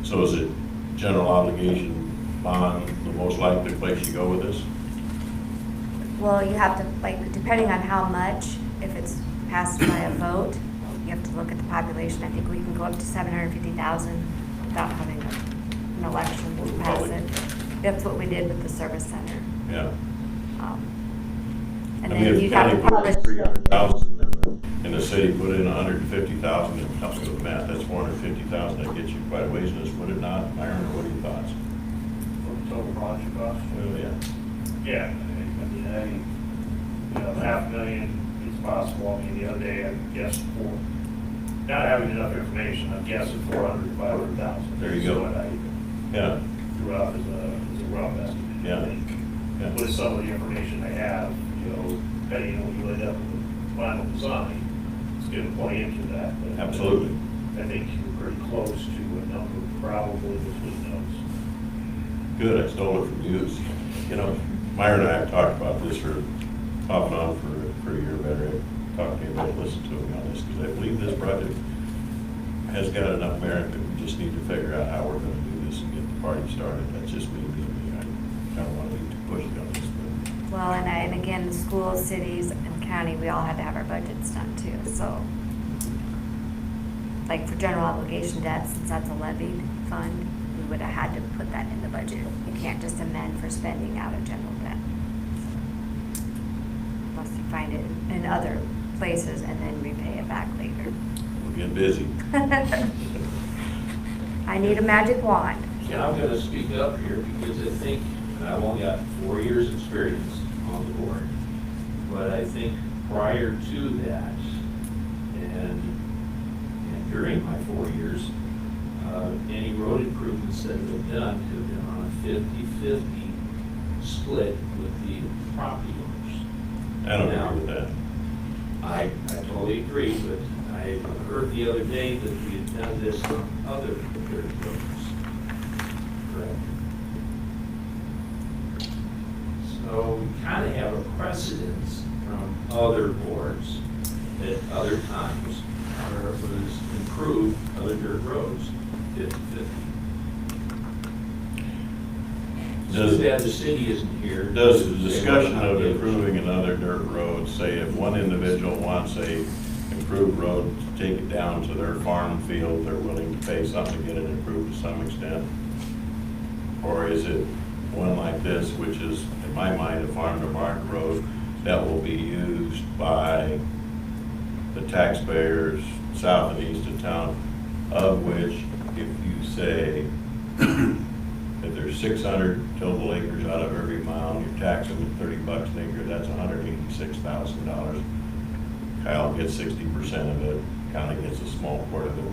So is it general obligation bond the most likely place you go with this? Well, you have to, like, depending on how much, if it's passed by a vote, you have to look at the population. I think we can go up to 750,000 without having an election to pass it. That's what we did with the service center. Yeah. And I mean, then if you the have county to put publish. in 300,000 and the city put in 150,000, and help with the math, that's 450,000, that gets you quite a ways in this, would it not? Myron, what are your thoughts? Total project cost? Oh, yeah. Yeah, I mean, you know, $500,000 is possible. I mean, the other day I guessed not having enough information, I'm guessing 400, 500,000. There you go. So I Yeah. threw out as a rough estimate. Yeah. I think Yeah. with some of the information I have, you know, depending on what you end up with the final design, it's going to play into that. But Absolutely. I think you're pretty close to a number, probably between those. Good, I stole it from you. You know, Myron and I have talked about this for off and on for a year better. I've talked to him and listened to him on this, because I believe this project has got enough merit that we just need to figure out how we're gonna do this and get the party started. That's just me being me. I don't wanna be too pushy on this, but Well, and again, the schools, cities, and county, we all had to have our budgets done too, so. Like for general obligation debt, since that's a levied fund, we would have had to put that in the budget. You can't just amend for spending out of general debt. Unless you find it in other places and then repay it back later. we're getting busy. I need a magic wand. And I'm gonna speak up here because I think, and I've only got 4 years' experience on the board, but I think prior to that, and during my 4 years, any road improvements that have been done have been on a 50-50 split with the property owners. I don't agree with that. I totally agree, but I heard the other day that we had done this on other dirt roads. Correct. So we kind of have a precedence from other boards at other times where it was improved other dirt roads 50-50. Too bad the city isn't here. Does the discussion of improving another dirt road, say if one individual wants a improved road, to take it down to their farm field, they're willing to pay something to get it improved to some extent? Or is it one like this, which is, in my mind, a farm to market road that will be used by the taxpayers south and east of town, of which, if you say, if there's 600 total acres out of every mile, and you're taxing them $30 an acre, that's $186,000. Kyle gets 60% of it, county gets a small part of it.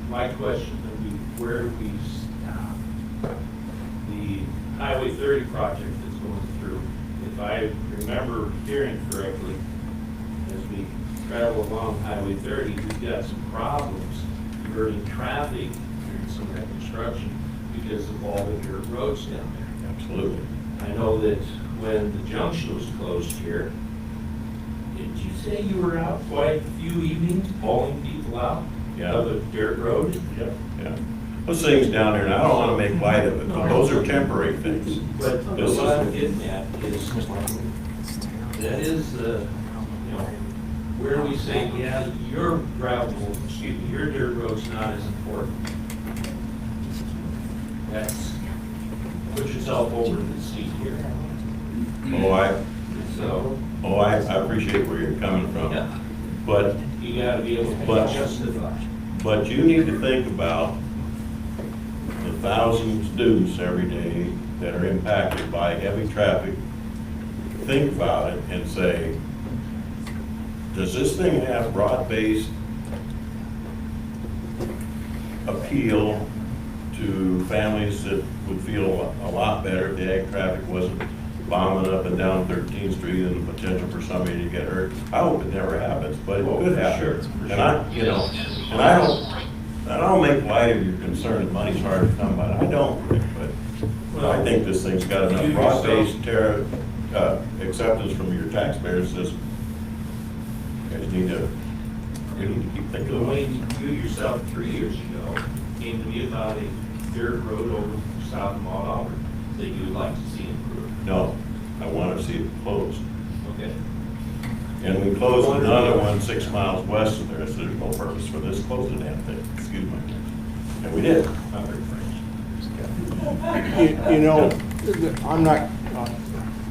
My question would be, where do we stop? The Highway 30 project that's going through, if I remember hearing correctly, as we travel along Highway 30, we've got some problems diverting traffic during some of that construction because of all the dirt roads down there. Absolutely. I know that when the junction was closed here, did you say you were out quite a few evenings pulling people out Yeah. of the dirt road? Yep. Yeah. Those things down there, and I don't want to make light of it, but those are temporary things. But This what I'm is, getting at is, that is, where we say, yeah, your your dirt road's not as important. That's, put yourself over the seat here. I appreciate where you're coming from. Yeah. But, You gotta be able to But- justify. but you need to think about the 1,000 students every day that are impacted by heavy traffic. Think about it and say, does this thing have broad-based appeal to families that would feel a lot better if the ag traffic wasn't bombing up and down 13th Street and the potential for somebody to get hurt? I hope it never happens, but it could happen. Sure. And I don't make light of your concern that money's hard to come by. I don't, but I think this thing's got enough broad-based acceptance from your taxpayers. Says, you guys need to, we need to keep thinking The about way it. you yourself 3 years ago came to me about a dirt road over south of Mount Auburn that you would like to see improved. No, I want to see it closed. Okay. And we closed another one 6 miles west of there, so there's no purpose for this, close the damn thing, excuse me. And we did. Not very French. You know, I'm not,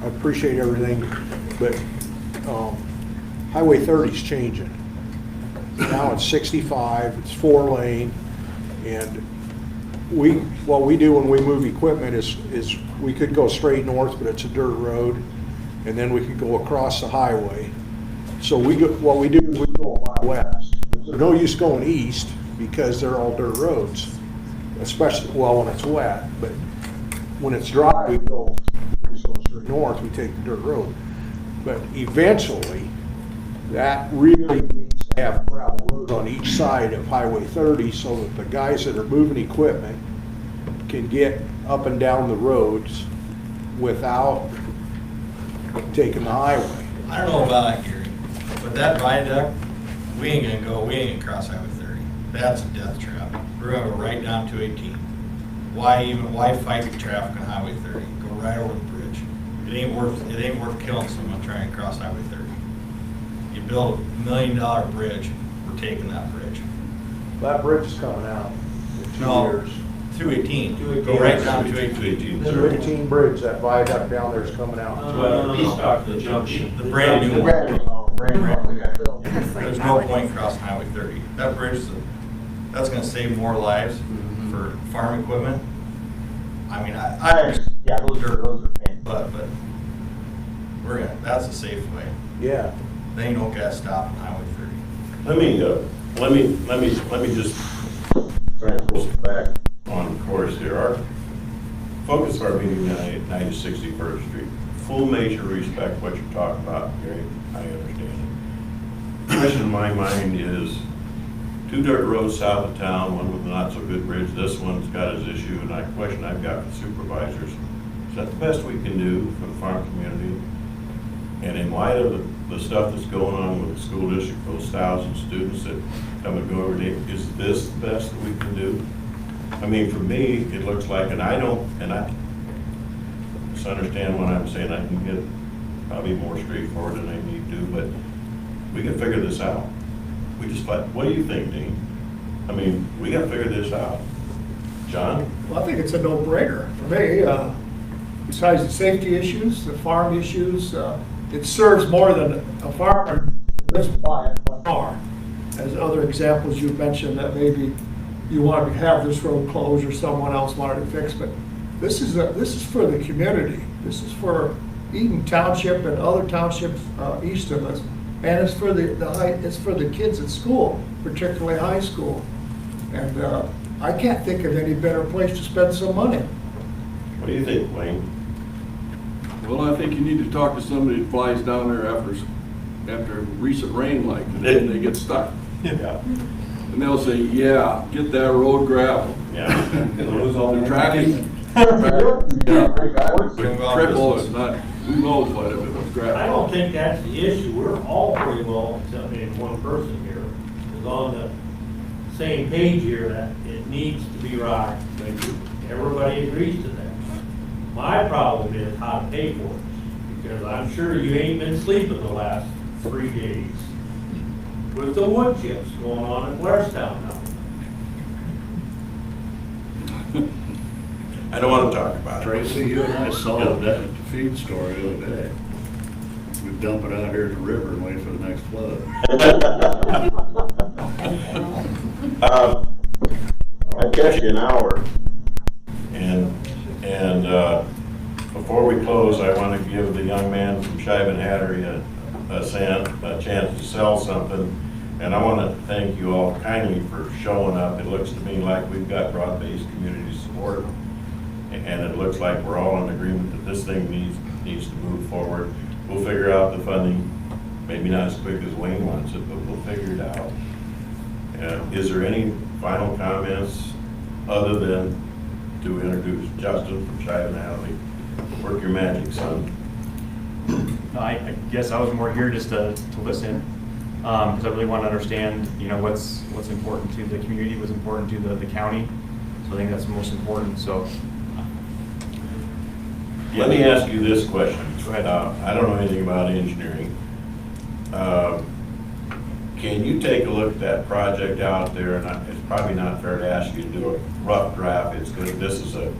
I appreciate everything, but Highway 30's changing. Now it's 65, it's 4-lane, and what we do when we move equipment is we could go straight north, but it's a dirt road, and then we could go across the highway. So what we do is we go a mile west. There's no use going east because they're all dirt roads, especially, well, when it's wet, but when it's dry, we go straight north, we take the dirt road. But eventually, that really needs to have gravel roads on each side of Highway 30 so that the guys that are moving equipment can get up and down the roads without taking the highway. I don't know about that, Gary, but that viaduct, we ain't gonna cross Highway 30. That's a death trap. We're gonna go right down 218. Why fight the traffic on Highway 30? Go right over the bridge. It ain't worth killing someone trying to cross Highway 30. You build $1 million bridge, we're taking that bridge. That bridge is coming out in 2 No. years. 218, go right down 218. 218 bridge, that viaduct down there is coming out. He's talking the junction. The brand new one. Brand new. There's no point crossing Highway 30. That bridge, that's gonna save more lives for farm equipment. I mean, Yeah, those are pain. but that's a safe way. Yeah. They ain't no gas stop on Highway 30. Let me just try and pull it back on course here. Our focus of our meeting tonight is 61st Street. Full measure respect what you're talking about, Gary. I understand it. The question in my mind is 2 dirt roads south of town, one with a not so good bridge. This one's got his issue, and the question I've got for supervisors, is that the best we can do for the farm community? And in light of the stuff that's going on with the school district, those 1,000 students that come and go every day, is this the best that we can do? I mean, for me, it looks like, and I just understand what I'm saying, I can get probably more straightforward than I need to, but we can figure this out. We just, what do you think, Dean? I mean, we gotta figure this out. John? Well, I think it's a no-brainer for me. Besides the safety issues, the farm issues, it serves more than a farmer lives by it, by far. As other examples you've mentioned that maybe you want to have this road closed or someone else wanted to fix, but this is for the community. This is for Eden Township and other townships east of us, and it's for it's for the kids at school, particularly high school. And I can't think of any better place to spend some money. What do you think, Wayne? Well, I think you need to talk to somebody that flies down there after recent rain like today and they get stuck. Yeah. And they'll say, yeah, get that road gravel. Yeah. Lose all the traffic. Triple, it's not, who knows what if it was gravel. I don't think that's the issue. We're all pretty well, except maybe one person here, is on the same page here that it needs to be rock. Everybody agrees to that. My problem is how to pay for it, because I'm sure you ain't been sleeping the last 3 days with the wood chips going on in Blairstown now. I don't want to talk about it. Tracy, you and I saw that at the feed store the other day. We dump it out here in the river and wait for the next flood. I catch you an hour, and before we close, I want to give the young man from Shiben Hattery a chance to sell something, and I want to thank you all kindly for showing up. It looks to me like we've got broad-based community support, and it looks like we're all in agreement that this thing needs to move forward. We'll figure out the funding, maybe not as quick as Wayne wants it, but we'll figure it out. Is there any final comments other than to introduce Justin from Shiben Hattery? Work your magic, son. No, I guess I was more here just to listen, because I really want to understand, what's important to the community, what's important to the county. So I think that's the most important. So Let me ask you this question. Go ahead. I don't know anything about engineering. Can you take a look at that project out there? And it's probably not fair to ask you to do a rough draft. It's good. This is a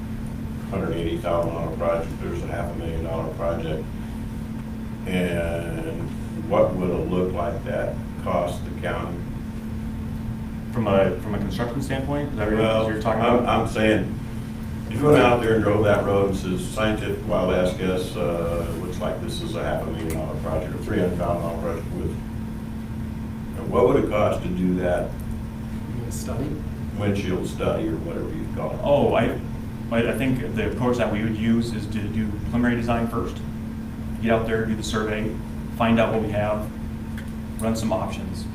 $180,000 project. There's a $500,000 project. And what would it look like that cost the county? from a construction standpoint, is that what you're talking about? I'm saying, if you went out there and drove that road and says, scientific wild ass guess, looks like this is a $500,000 project, or $300,000 project with, what would it cost to do that? Study? Windshield study or whatever you call it? Oh, I think the approach that we would use is to do preliminary design first. Get out there, do the survey, find out what we have, run some options.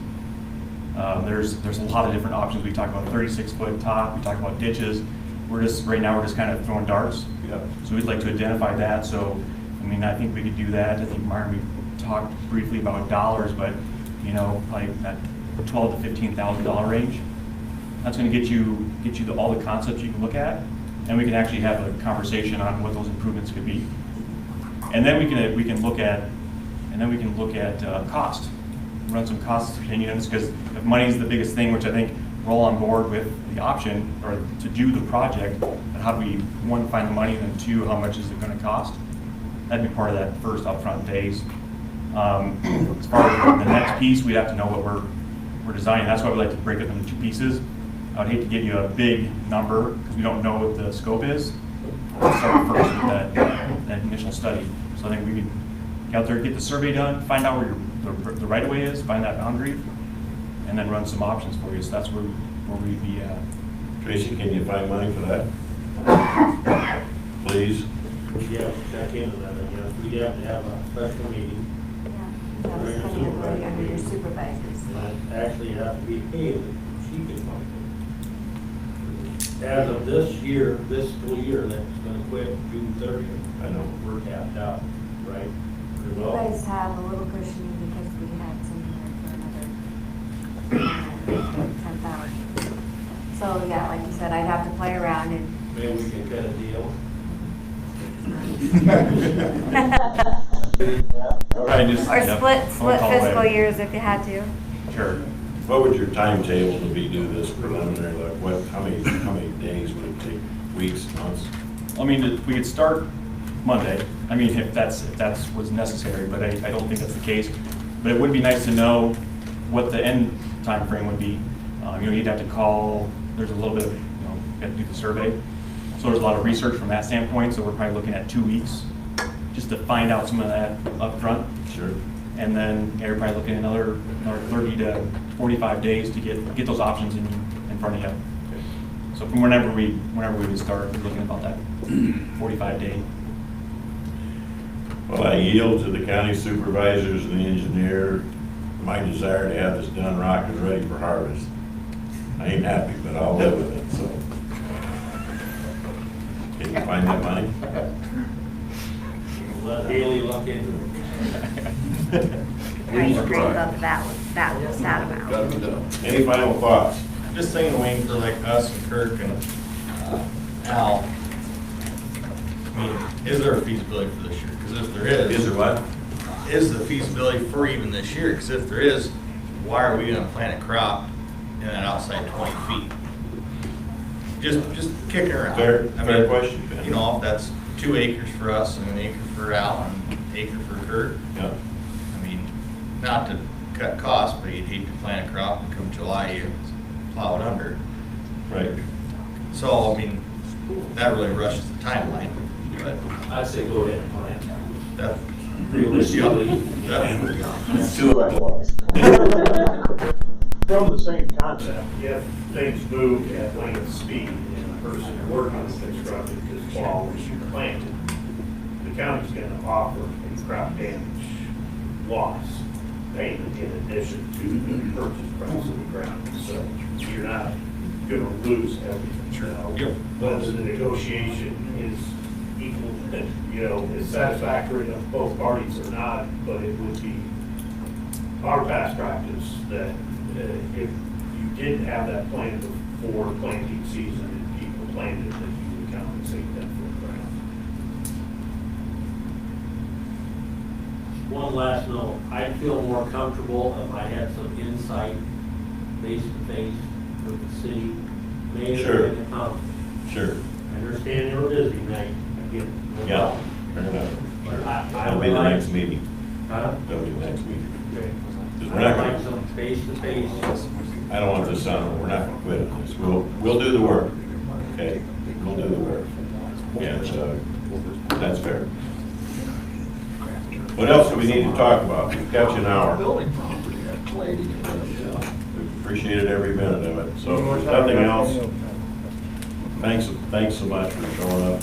There's a lot of different options. We talk about 36-foot top, we talk about ditches. Right now we're just kind of throwing darts. Yep. So we'd like to identify that. So, I think we could do that. I think, Martin, we talked briefly about dollars, but, like that $12,000 to $15,000 range. That's going to get you all the concepts you can look at, and we can actually have a conversation on what those improvements could be. And then we can look at cost, run some cost opinions, because if money is the biggest thing, which I think we're all on board with the option or to do the project, and how do we, one, find the money, and then two, how much is it going to cost? That'd be part of that first upfront phase. As far as the next piece, we'd have to know what we're designing. That's why we like to break it into two pieces. I would hate to give you a big number because we don't know what the scope is. Let's start first with that initial study. So I think we can get out there, get the survey done, find out where the right of way is, find that boundary, and then run some options for you. So that's where we'd be at. Tracy, can you find money for that? Please? We have to check into that, I guess. We have to have a special meeting. That was coming in money under your supervisors. And actually have to be paid, she can fund it. As of this year, this school year, that's gonna quit June 30th. I know, we're tapped out, right? Pretty You well. guys have a little cushion because we had something for another 10,000. So, yeah, like you said, I'd have to play around and. Maybe we can cut a deal. Or split fiscal years if you had to. Sure. What would your timetable to be do this preliminary look? How many days would it take? Weeks, months? We could start Monday. If that's what's necessary, but I don't think that's the case. But it would be nice to know what the end time frame would be. You'd have to call. There's a little bit of you have to do the survey. So there's a lot of research from that standpoint. So we're probably looking at 2 weeks just to find out some of that up front. Sure. And then you're probably looking at another 30 to 45 days to get those options in front of you. So from whenever we would start, we're looking about that 45-day. Well, I yield to the county supervisors and the engineer my desire to have this done rock and ready for harvest. I ain't happy, but I'll live with it, so. Can you find that money? Let Haley look into it. I agree above that amount. Any final thoughts? Just saying, Wayne, for like us and Kirk and Al, I mean, is there a feasibility for this year? Because if there is. Is there what? Is the feasibility for even this year? Because if there is, why are we gonna plant a crop in that outside 20 feet? Just kicking around. Fair question, Ben. You know, if that's 2 acres for us and an acre for Al and an acre for Kirk. Yeah. I mean, not to cut costs, but you'd hate to plant a crop and come July, you plow it under. Right. So, I mean, that really rushes the timeline, but I'd say go ahead and plant. that. Realistically. That- Two of From the same concept. If things move at lightning speed and the person working on construction this fall is planted, the county's gonna offer a crop damage loss payment in addition to the purchase price of the ground. So you're not gonna lose everything. Now, whether the negotiation is equal, you know, is satisfactory to both parties or not, but it would be our past practice that if you didn't have that plan before planting season and people planted, that you would compensate them for the ground. One last note, I'd feel more comfortable if I had some insight face to face with the city mayor Sure. and the county. Sure. I understand you're busy, Nate, I get it. no Yeah, problem. fair enough. But I That'll would be the like- next meeting. Huh? That'll be the next meeting. Okay. 'Cause we're not I'd like gonna, some face to face. I don't want this sound, we're not gonna quit on this. We'll do the work, okay? We'll do the work. And, that's fair. What else do we need to talk about? We've got you an hour. Building property, that lady. We've appreciated every minute of it. So if there's nothing else, thanks so much for showing up.